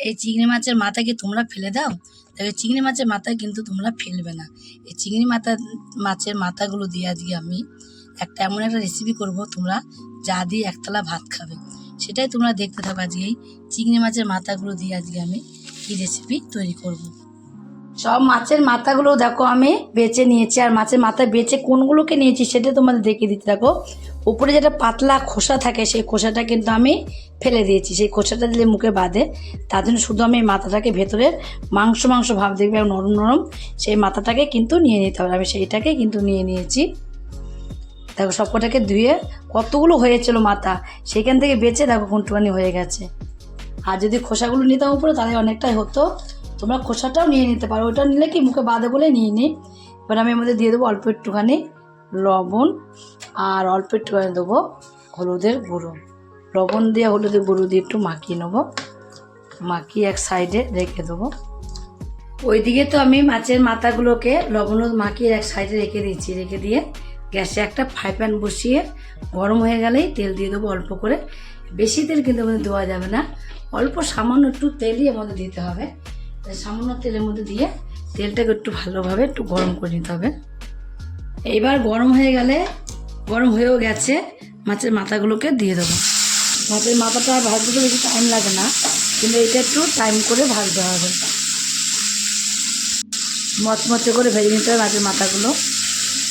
এই চিংড়ি মাছের মাথা কি তোমরা ফেলে দাও? তবে চিংড়ি মাছের মাথা কিন্তু তোমরা ফেলবে না। এই চিংড়ি মাছের মাথাগুলো দিয়ে আজকে আমি এমন একটা রেসিপি করব, তোমরা যা দিয়ে একতলা ভাত খাবে। সেটাই তোমরা দেখতে থাকো। আজকে এই চিংড়ি মাছের মাথাগুলো দিয়ে আজকে আমি কী রেসিপি তৈরি করব। সব মাছের মাথাগুলো দেখো আমি বেছে নিয়েছি, আর মাছের মাথা বেছে কোনগুলোকে নিয়েছি সেটা তোমাদের দেখিয়ে দিতে থাকো। উপরে যেটা পাতলা খোসা থাকে সেই খোসাটা কিন্তু আমি ফেলে দিয়েছি। সেই খোসাটা দিলে মুখে বাঁধে, তার জন্য শুধু আমি মাথাটাকে ভেতরের মাংস ভাব দেখবে নরম নরম, সেই মাথাটাকে কিন্তু নিয়ে নিতে হবে। আমি সেইটাকে কিন্তু নিয়ে নিয়েছি। দেখো সবকটাকে ধুয়ে কতগুলো হয়েছিল মাথা, সেখান থেকে বেছে দেখো কোনটুখানি হয়ে গেছে। আর যদি খোসাগুলো নিতাম উপরে তাহলে অনেকটাই হতো। তোমরা খোসাটাও নিয়ে নিতে পারো, ওইটা নিলে কি মুখে বাঁধে বলে নিয়ে নিই। এবার আমি এর মধ্যে দিয়ে দেবো অল্প একটুখানি লবণ, আর অল্প একটুখানি দেবো হলুদের গুঁড়ো। লবণ দিয়ে হলুদের গুঁড়ো দিয়ে একটু মাখিয়ে নেবো, মাখিয়ে এক সাইডে রেখে দেবো। ওইদিকে তো আমি মাছের মাথাগুলোকে লবণ মাখিয়ে এক সাইডে রেখে দিয়েছি। রেখে দিয়ে গ্যাসে একটা ফ্রাই প্যান বসিয়ে গরম হয়ে গেলেই তেল দিয়ে দেবো অল্প করে। বেশি তেল কিন্তু আমাদের দেওয়া যাবে না, অল্প সামান্য একটু তেলই এর মধ্যে দিতে হবে। সামান্য তেলের মধ্যে দিয়ে তেলটাকে একটু ভালোভাবে একটু গরম করে নিতে হবে। এইবার গরম হয়েও গেছে, মাছের মাথাগুলোকে দিয়ে দেবো। মাছের মাথাটা ভাজতে তো বেশি টাইম লাগে না, কিন্তু এটা একটু টাইম করে ভাজতে হবে। মচমচে করে ভেজে নিতে হবে মাছের মাথাগুলো।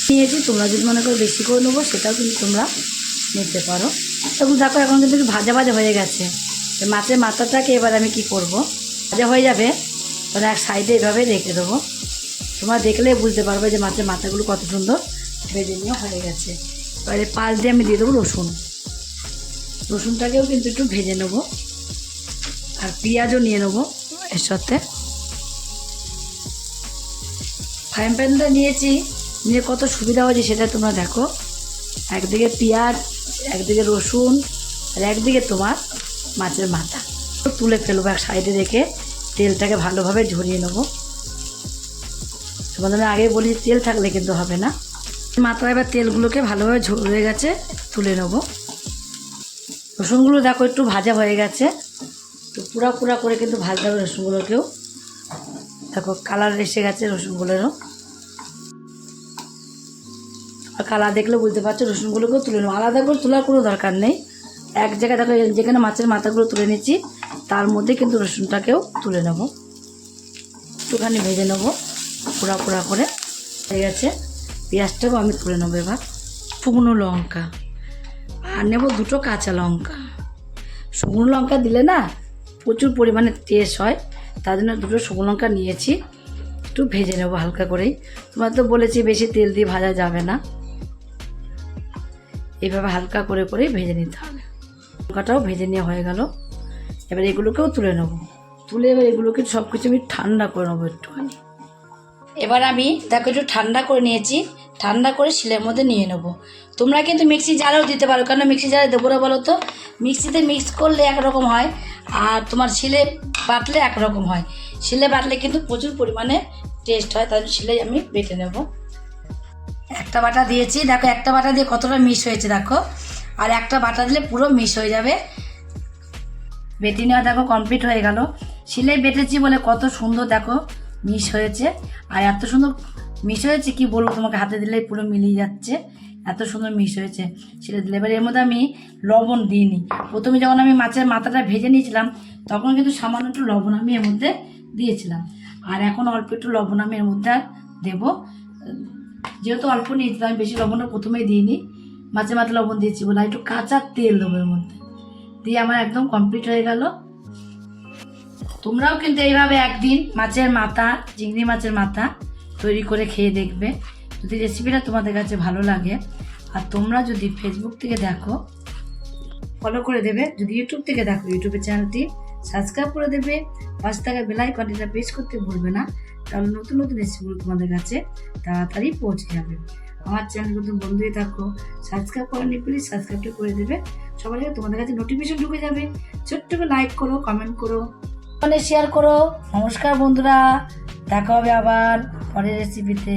নিয়েছি, তোমরা যদি মনে করো বেশি করে নেবো সেটাও কিন্তু তোমরা নিতে পারো। তখন দেখো এখন কিন্তু একটু ভাজা হয়ে গেছে। মাছের মাথাটাকে এবার আমি কি করব, ভাজা হয়ে যাবে তখন এক সাইডে এভাবে রেখে দেবো। তোমরা দেখলেই বুঝতে পারবে যে মাছের মাথাগুলো কত সুন্দর ভেজে নেওয়া হয়ে গেছে। এবারে পাশ দিয়ে আমি দিয়ে দেবো রসুনটাকেও কিন্তু একটু ভেজে নেবো, আর পেঁয়াজও নিয়ে নেবো এর সাথে। ফ্রাই প্যানটা নিয়েছি, নিয়ে কত সুবিধা হয়েছে সেটা তোমরা দেখো। একদিকে পেঁয়াজ, একদিকে রসুন, আর একদিকে তোমার মাছের মাথা তুলে ফেলবো এক সাইডে রেখে। তেলটাকে ভালোভাবে ঝরিয়ে নেবো। তোমাদের আগে বলি তেল থাকলে কিন্তু হবে না। মাথা এবার তেলগুলোকে ভালোভাবে ঝরে গেছে, তুলে নেবো। রসুনগুলো দেখো একটু ভাজা হয়ে গেছে, তো পুরা করে কিন্তু ভাজতে হবে রসুনগুলোকেও। দেখো কালার এসে গেছে রসুনগুলোরও, কালার দেখলে বুঝতে পারছো। রসুনগুলোকেও তুলে নেবো, আলাদা করে তোলার কোনো দরকার নেই। এক জায়গায় দেখো যেখানে মাছের মাথাগুলো তুলে নিচ্ছি তার মধ্যে কিন্তু রসুনটাকেও তুলে নেবো, একটুখানি ভেজে নেবো পুরা করে। হয়ে গেছে, পেঁয়াজটাকেও আমি তুলে নেবো। এবার শুকনো লঙ্কা আর নেবো দুটো কাঁচা লঙ্কা। শুকনো লঙ্কা দিলে না প্রচুর পরিমাণে টেস্ট হয়, তার জন্য দুটো শুকনো লঙ্কা নিয়েছি। একটু ভেজে নেবো হালকা করেই। তোমার তো বলেছি বেশি তেল দিয়ে ভাজা যাবে না, এইভাবে হালকা করে ভেজে নিতে হবে। লঙ্কাটাও ভেজে নেওয়া হয়ে গেল। এবার এগুলোকেও তুলে নেবো। তুলে এবার এগুলোকে সব কিছু আমি ঠান্ডা করে নেবো একটুখানি। এবার আমি দেখো একটু ঠান্ডা করে নিয়েছি, ঠান্ডা করে শিলের মধ্যে নিয়ে নেবো। তোমরা কিন্তু মিক্সি জারেও দিতে পারো, কেন মিক্সি জারে দেবো না বলো তো? মিক্সিতে মিক্স করলে একরকম হয়, আর তোমার শিলে বাটলে একরকম হয়। শিলে বাটলে কিন্তু প্রচুর পরিমাণে টেস্ট হয়, তাই শিলে আমি বেটে নেব। একটা বাটা দিয়েছি, দেখো একটা বাটা দিয়ে কতটা মিক্স হয়েছে দেখো, আর একটা বাটা দিলে পুরো মিক্স হয়ে যাবে। বেটে নেওয়া দেখো কমপ্লিট হয়ে গেল। শিলে বেটেছি বলে কত সুন্দর দেখো মিক্স হয়েছে, আর এত সুন্দর মিক্স হয়েছে কি বলবো তোমাকে, হাতে দিলে পুরো মিলিয়ে যাচ্ছে, এত সুন্দর মিক্স হয়েছে শিলে দিলে। এবার এর মধ্যে আমি লবণ দিইনি। প্রথমে যখন আমি মাছের মাথাটা ভেজে নিয়েছিলাম তখন কিন্তু সামান্য একটু লবণ আমি এর মধ্যে দিয়েছিলাম, আর এখন অল্প একটু লবণ আমি এর মধ্যে দেবো। যেহেতু অল্প নিয়েছিলাম, আমি বেশি লবণটা প্রথমেই দিইনি, মাছের মাথা লবণ দিয়েছি বলে। একটু কাঁচা তেল দেবো এর মধ্যে দিয়ে আমার একদম কমপ্লিট হয়ে গেল। তোমরাও কিন্তু এইভাবে একদিন মাছের মাথা, চিংড়ি মাছের মাথা তৈরি করে খেয়ে দেখবে। যদি রেসিপিটা তোমাদের কাছে ভালো লাগে, আর তোমরা যদি ফেসবুক থেকে দেখো ফলো করে দেবে, যদি ইউটিউব থেকে দেখো ইউটিউবের চ্যানেলটি সাবস্ক্রাইব করে দেবে, পাশে থাকা বেল আইকনটা প্রেস করতে ভুলবে না, তাহলে নতুন রেসিপিগুলো তোমাদের কাছে তাড়াতাড়ি পৌঁছে যাবে। আমার চ্যানেল নতুন বন্ধুই থাকো, সাবস্ক্রাইব করেনি প্লিজ সাবস্ক্রাইবটা করে দেবে, সবার আগে তোমাদের কাছে নোটিফিকেশন ঢুকে যাবে। ছোট্ট করে লাইক করো, কমেন্ট করো, শেয়ার করো। নমস্কার বন্ধুরা, দেখা হবে আবার পরের রেসিপিতে।